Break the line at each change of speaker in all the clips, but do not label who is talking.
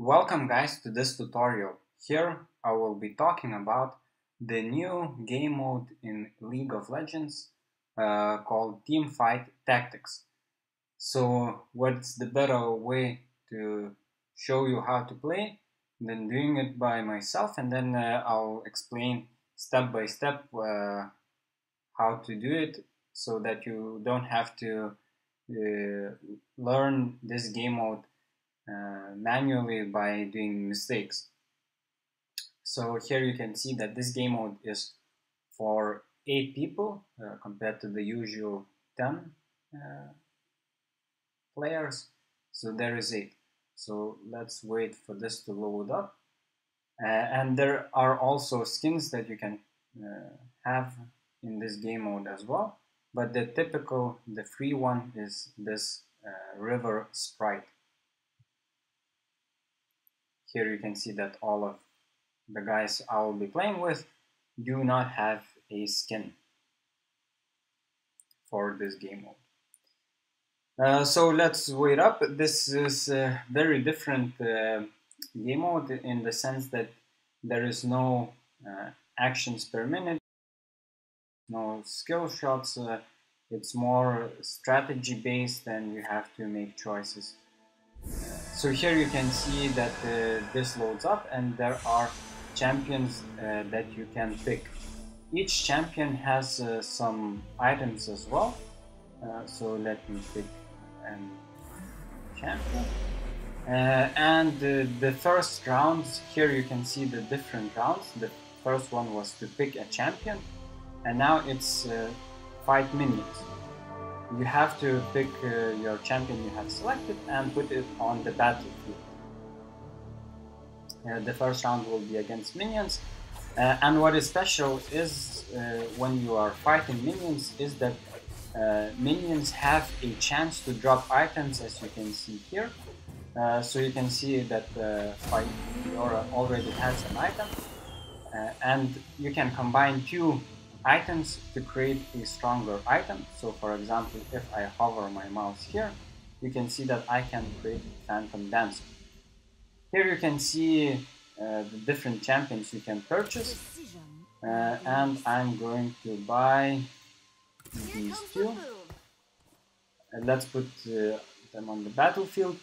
Welcome guys to this tutorial. Here I will be talking about the new game mode in League of Legends called Teamfight Tactics. So what's the better way to show you how to play than doing it by myself, and then I'll explain step by step how to do it so that you don't have to learn this game mode manually by doing mistakes. So here you can see that this game mode is for 8 people compared to the usual 10 players. So there is 8. So let's wait for this to load up. And there are also skins that you can have in this game mode as well. But the free one is this River Sprite. Here you can see that all of the guys I will be playing with do not have a skin for this game mode. So let's wait up. This is a very different game mode in the sense that there is no actions per minute, no skill shots. It's more strategy based and you have to make choices. So here you can see that this loads up and there are champions that you can pick. Each champion has some items as well. So let me pick a champion. And the first rounds, here you can see the different rounds. The first one was to pick a champion, and now it's fight minions. You have to pick your champion you have selected and put it on the battlefield. The first round will be against minions, and what is special is when you are fighting minions is that minions have a chance to drop items, as you can see here. So you can see that Fiora already has an item, and you can combine two items to create a stronger item. So for example, if I hover my mouse here, you can see that I can create Phantom Dancer. Here you can see the different champions you can purchase, and I'm going to buy these two. Let's put them on the battlefield.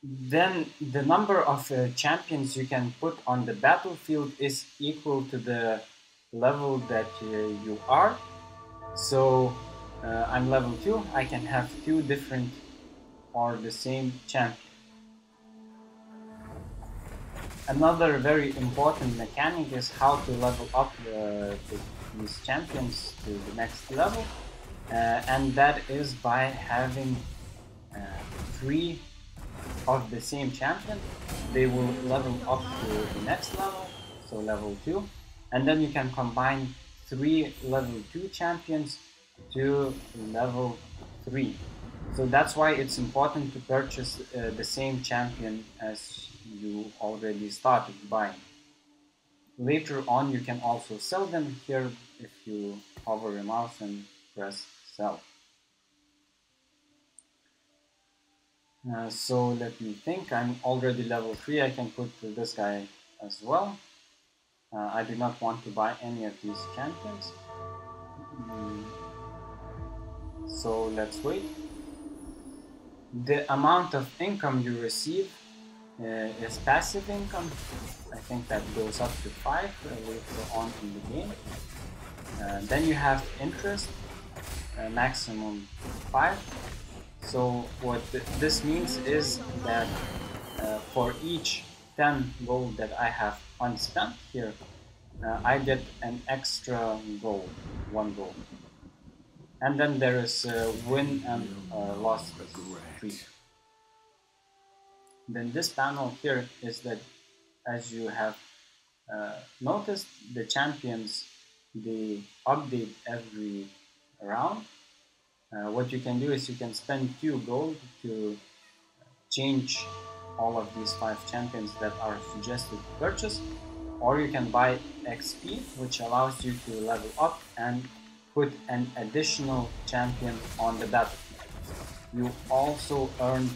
Then the number of champions you can put on the battlefield is equal to the level that you are. So I'm level 2, I can have 2 different or the same champion. Another very important mechanic is how to level up these champions to the next level, and that is by having 3 of the same champion. They will level up to the next level, so level 2. And then you can combine 3 level 2 champions to level 3. So that's why it's important to purchase the same champion as you already started buying. Later on you can also sell them here if you hover your mouse and press sell. So let me think, I'm already level 3, I can put this guy as well. I do not want to buy any of these champions. So let's wait. The amount of income you receive is passive income. I think that goes up to 5 later on in the game. Then you have interest, maximum 5. So what this means is that for each 10 gold that I have unspent here, I get an extra gold, 1 gold. And then there is win and loss streak. Then this panel here is that, as you have noticed, the champions, they update every round. What you can do is you can spend 2 gold to change all of these 5 champions that are suggested to purchase, or you can buy XP, which allows you to level up and put an additional champion on the battlefield. You also earn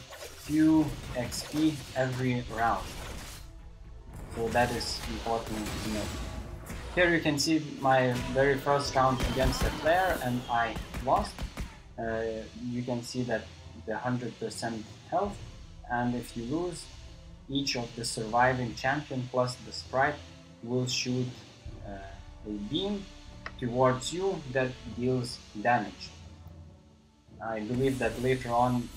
few XP every round. So that is important to know. Here you can see my very first round against a player and I lost. You can see that the 100% health, and if you lose, each of the surviving champion plus the sprite will shoot a beam towards you that deals damage. I believe that later on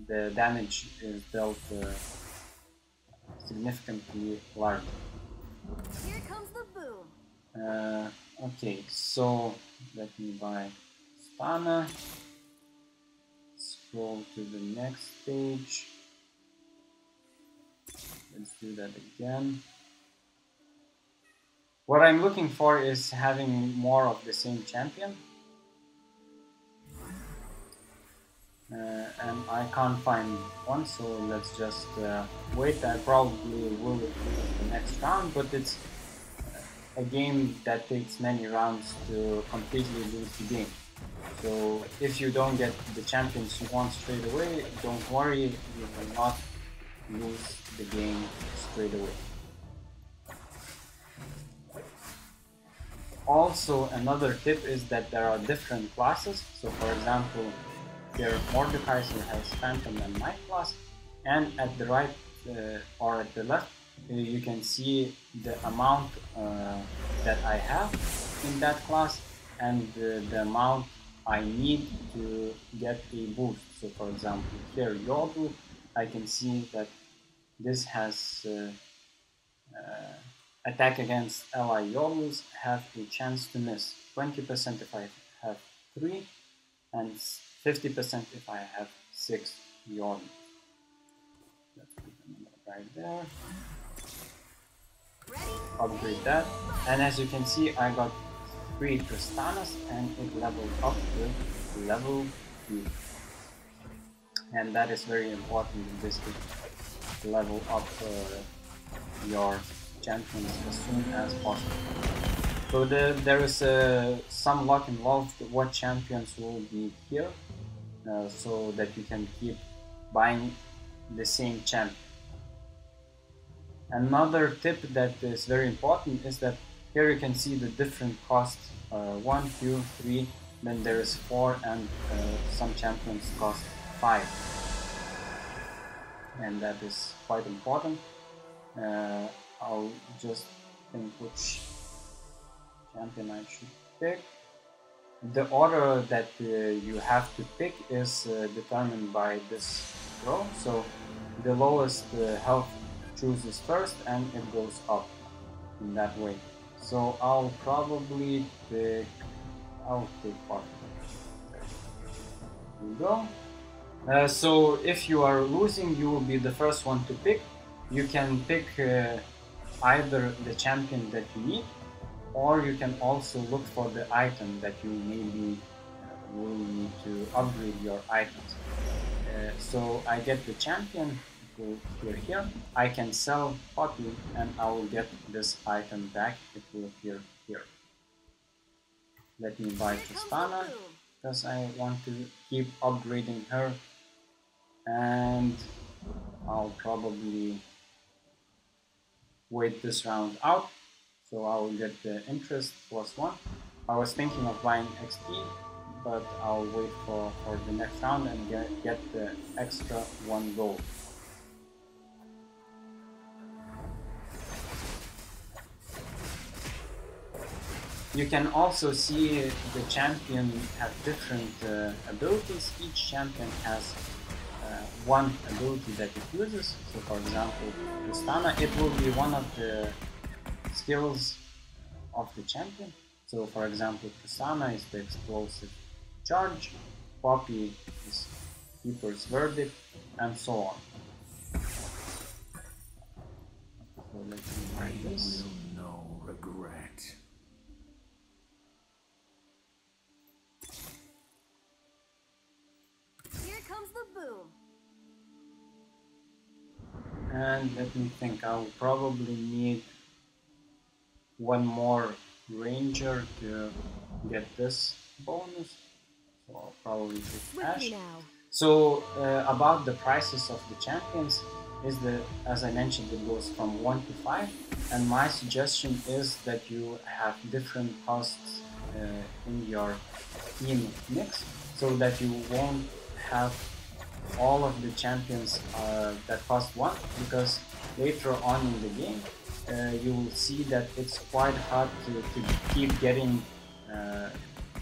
the damage is dealt significantly larger.
Here comes the boom.
Okay, so let me buy Stana. Scroll to the next page. Let's do that again. What I'm looking for is having more of the same champion. And I can't find one, so let's just wait. I probably will the next round, but it's a game that takes many rounds to completely lose the game. So if you don't get the champions you want straight away, don't worry, you will not lose the game straight away. Also, another tip is that there are different classes. So for example, here Mordekaiser has Phantom and Night class, and at the right or at the left you can see the amount that I have in that class and the amount I need to get a boost. So for example, here Yodel, I can see that this has attack against ally Yodels have a chance to miss 20% if I have 3 and 50% if I have 6 Yodels. Let's put them right there. Upgrade that, and as you can see I got 3 Tristanas and it leveled up to level 2, and that is very important in this game, to level up your champions as soon as possible. So there is some luck involved what champions will be here, so that you can keep buying the same champion. Another tip that is very important is that here you can see the different costs, 1, 2, 3, then there is 4, and some champions cost 5. And that is quite important. I'll just think which champion I should pick. The order that you have to pick is determined by this row. So the lowest health chooses first and it goes up in that way. So I'll probably pick, I'll take part. There we go. So if you are losing, you will be the first one to pick. You can pick either the champion that you need, or you can also look for the item that you maybe will need to upgrade your items. So I get the champion, go here, I can sell Poppy and I will get this item back, it will appear here. Let me buy Tristana, because I want to keep upgrading her, and I'll probably wait this round out, so I will get the interest +1. I was thinking of buying XP, but I'll wait for the next round and get the extra 1 gold. You can also see the champion have different abilities. Each champion has one ability that it uses. So for example, Tristana, it will be one of the skills of the champion. So for example, Tristana is the explosive charge, Poppy is Keeper's Verdict, and so on. So let me try this.
No regret.
Here comes the boom.
And let me think, I'll probably need one more ranger to get this bonus. So I'll probably take Ash.
Now.
So about the prices of the champions is that, as I mentioned, it goes from 1 to 5, and my suggestion is that you have different costs in your team mix, so that you won't have all of the champions that cost 1, because later on in the game you will see that it's quite hard to keep getting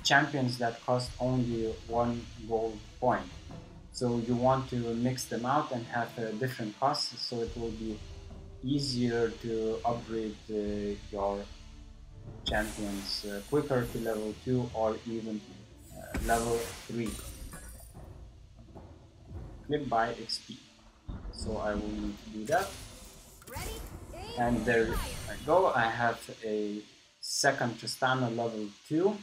champions that cost only 1 gold point. So you want to mix them out and have different costs, so it will be easier to upgrade your champions quicker to level 2 or even level 3. Click by XP. So I will need to do that.
Ready? Aim,
And there
fire.
I go. I have a second Tristana level 2.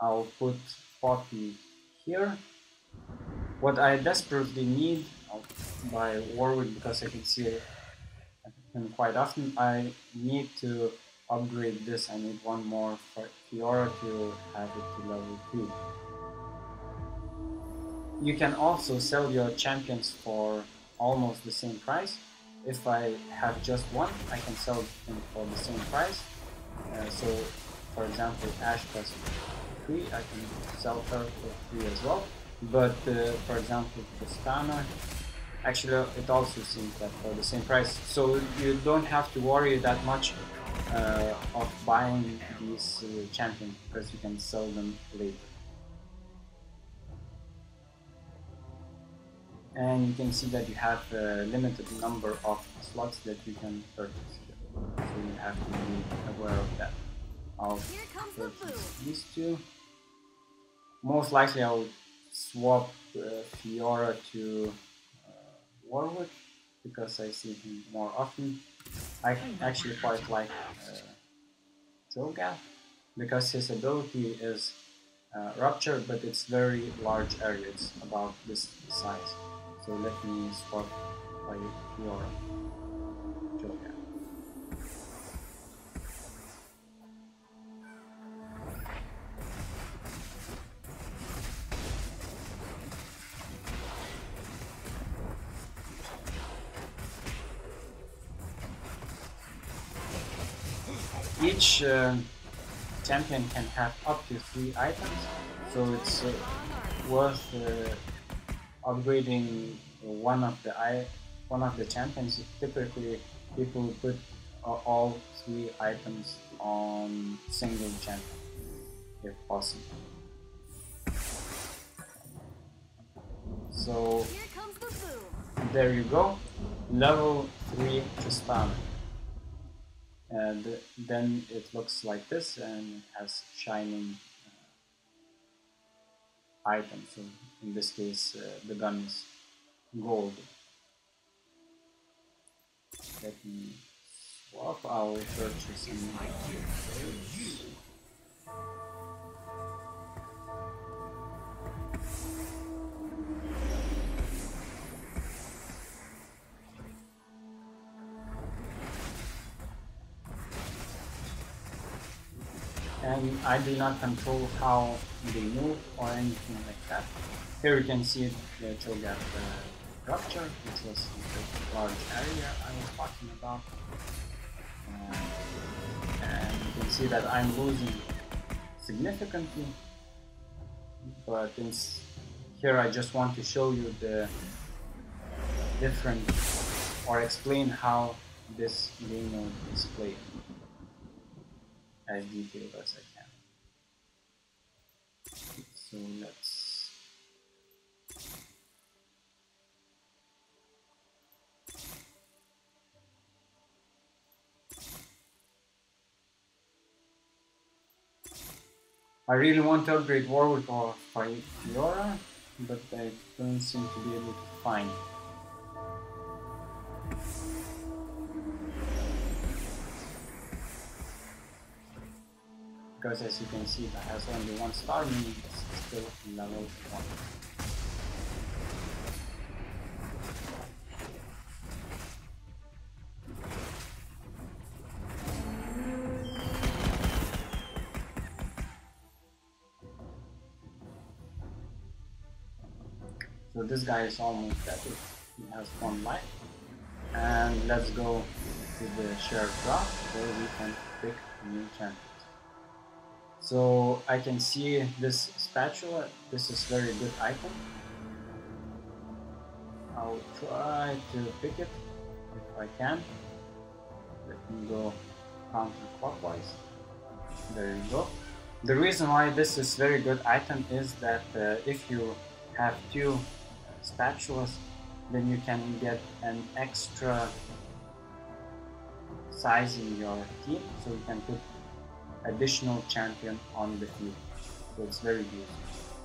I'll put Poppy here. What I desperately need, I'll buy Warwick because I can see him quite often. I need to upgrade this. I need one more for Fiora to have it to level 2. You can also sell your champions for almost the same price. If I have just one, I can sell them for the same price. So, for example, Ash plus 3, I can sell her for 3 as well. But for example, Tristana, actually it also seems that for the same price. So you don't have to worry that much of buying these champions, because you can sell them later. And you can see that you have a limited number of slots that you can purchase here. So you have to be aware of that. I'll
Here comes the
purchase
boom.
these two. Most likely I'll swap Fiora to Warwick because I see him more often. I actually quite like Cho'Gath because his ability is Rupture, but it's very large area. It's about this size. So let me swap by Fiora. Cho'Gath. Each champion can have up to 3 items, so it's worth upgrading one of the champions. Typically, people put all 3 items on single champion, if possible. So
Here comes the boom.
there you go, level 3 Tristana. And then it looks like this, and it has shining items. So in this case, the gun is gold. Let me swap. I'll purchase some. And I do not control how they move or anything like that. Here you can see the Cho'Gath Rupture, which was the large area I was talking about. And you can see that I'm losing significantly, but here I just want to show you the different, or explain how this game mode is played as detailed as I can. So let's I really want to upgrade Warwick or Fiora, but I don't seem to be able to find it. Because as you can see, it has only 1 star, meaning it's still level 1. So So this guy is almost dead. He has 1 life. And let's go to the shared drop where we can pick new champions. So I can see this spatula. This is very good item. I'll try to pick it if I can. Let me go counterclockwise. There you go. The reason why this is very good item is that if you have 2 spatulas, then you can get an extra size in your team, so you can put additional champion on the field. So it's very useful.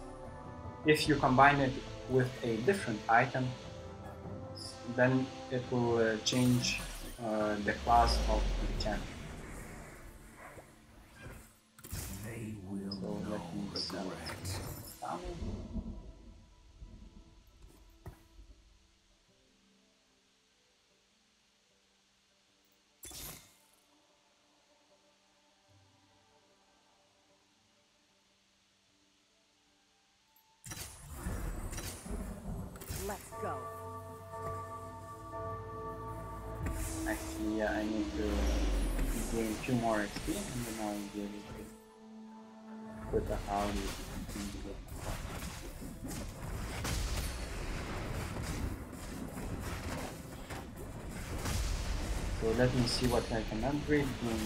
If you combine it with a different item, then it will change the class of the champion.
They will
So let me
regret.
Let's go.
Actually, yeah, I need to gain 2 more XP and then I'll be able to put a Howdy in the game. So let me see what I can upgrade. Gain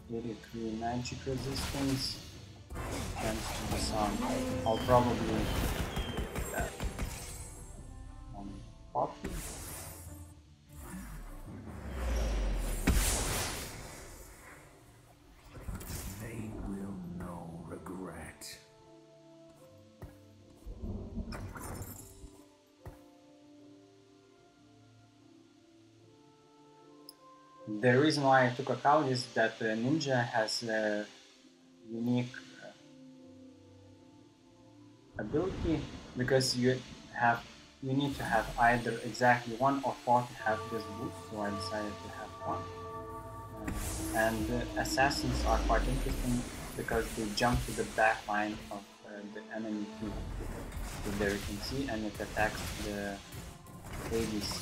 83 magic resistance. Thanks to the sun. I'll probably do that on Poppy.
They will know regret.
The reason why I took a cow is that Ninja has a unique ability, because you need to have either exactly 1 or 4 to have this boost, so I decided to have 1. And assassins are quite interesting because they jump to the back line of the enemy team. So there you can see, and it attacks the ADC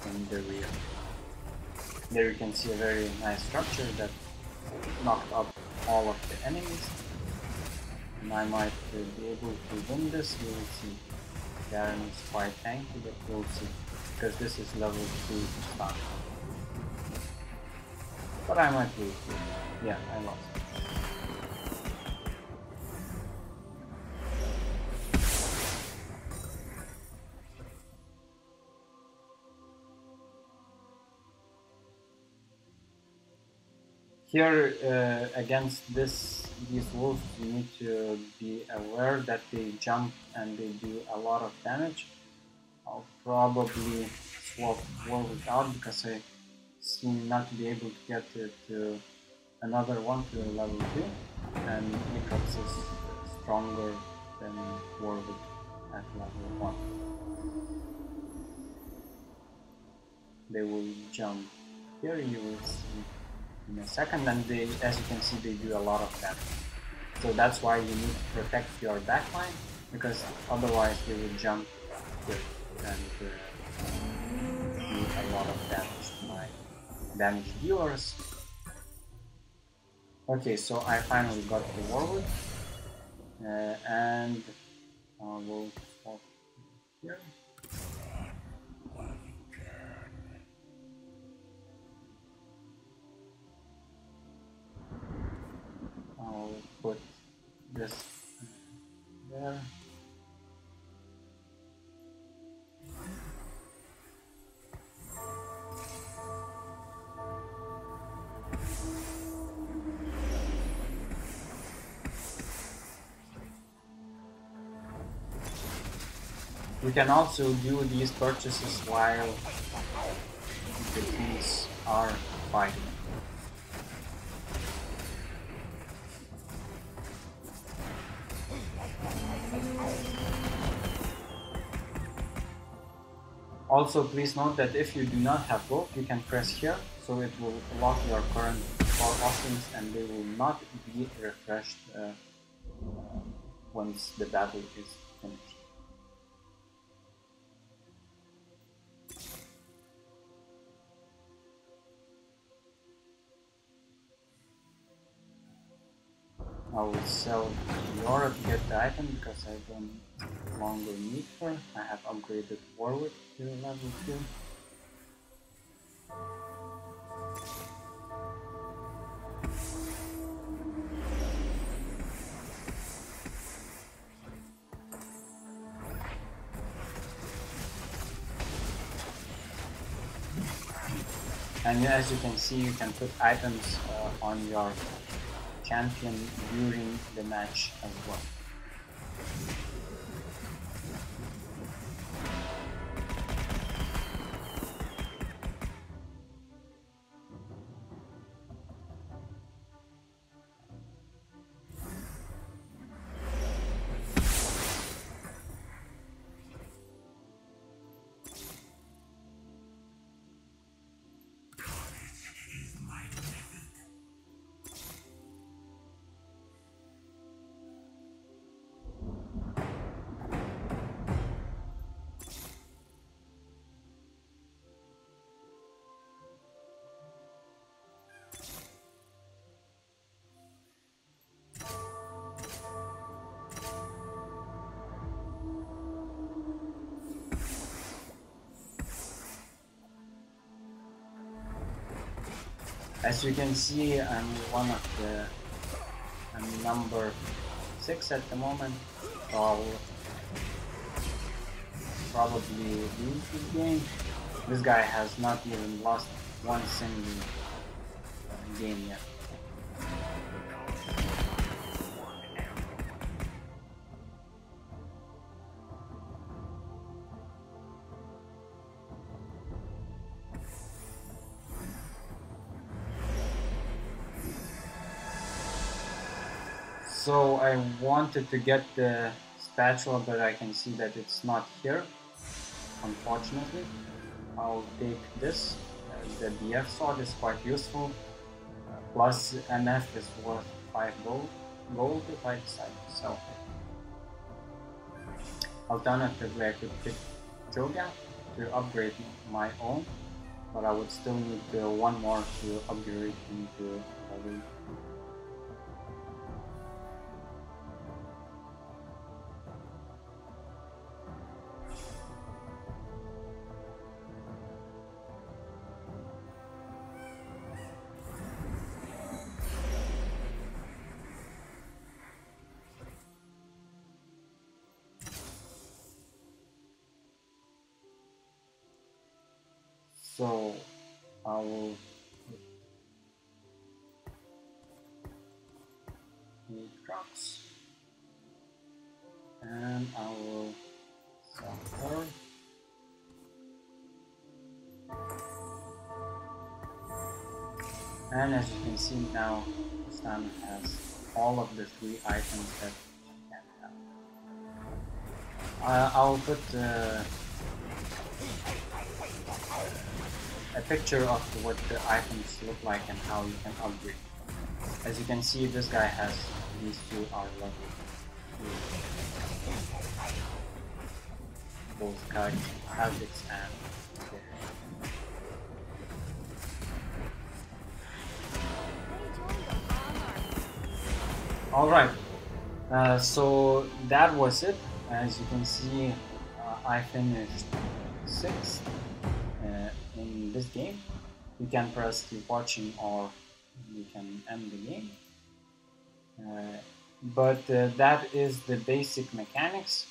in the rear. There you can see a very nice structure that knocked up all of the enemies. And I might be able to win this, we will see. Garen is quite tanky, but we'll see. Because this is level 2 to start. But I might lose. Yeah, I lost. Here, against these wolves, you need to be aware that they jump and they do a lot of damage. I'll probably swap war without, because I seem not to be able to get to another one to level 2, and Nitrox is stronger than Warwick at level 1. They will jump here, you will see in a second, and they, as you can see, they do a lot of damage. So that's why you need to protect your backline, because otherwise they will jump here and do a lot of damage to my damage dealers. Okay, so I finally got the Warwick, and we'll stop here. I'll put this there. You can also do these purchases while the teams are fighting. Also, please note that if you do not have gold, you can press here, so it will lock your current 4 offerings and they will not be refreshed once the battle is I will sell Yora to get the item because I don't longer need her. I have upgraded Warwick to level 2. And as you can see, you can put items on your champion during the match as well. As you can see, I'm number 6 at the moment, so I will probably lose this game. This guy has not even lost one single game yet. So I wanted to get the spatula, but I can see that it's not here, unfortunately. I'll take this. The BF sword is quite useful. Plus MF is worth 5 gold if I decide to sell it. Alternatively, I could pick Joga to upgrade my own, but I would still need one more to upgrade into level. So I will need trucks and I will sell her. And as you can see now, Sam has all of the 3 items that she can have. I'll put a picture of what the items look like and how you can upgrade. As you can see, this guy has these 2 are level 2. Both Kha'Zix and Alright, so that was it. As you can see, I finished 6th in this game. You can press keep watching or you can end the game. But that is the basic mechanics.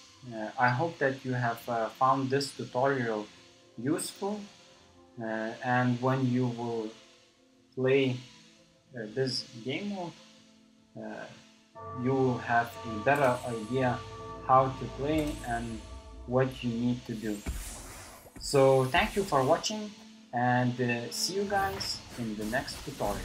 I hope that you have found this tutorial useful, and when you will play this game mode, you will have a better idea how to play and what you need to do. So thank you for watching, and see you guys in the next tutorial.